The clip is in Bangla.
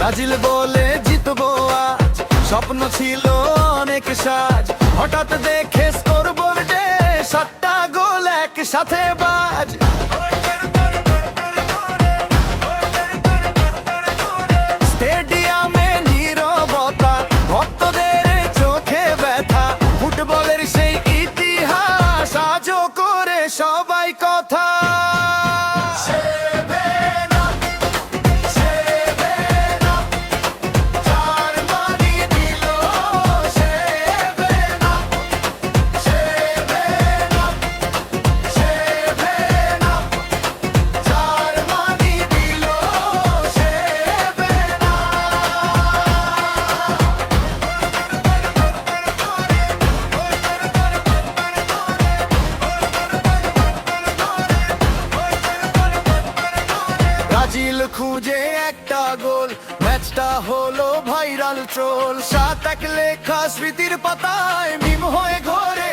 ব্রাজিল বলে জিতবো আজ, স্বপ্ন ছিল অনেক সাজ, হঠাৎ দেখে স্কোরবোর্ডে 7টা গোল একসাথে বাজ। স্টেডিয়ামে নীরবতা, ভক্তদের চোখে ব্যথা, ফুটবলের সেই ইতিহাস আজও করে সবাই কথা। ব্রাজিল খুঁজে একটা গোল, ম্যাচটা হলো ভাইরাল ট্রোল, 7-1 লেখা স্মৃতির পাতায় মিম হয়ে ঘরে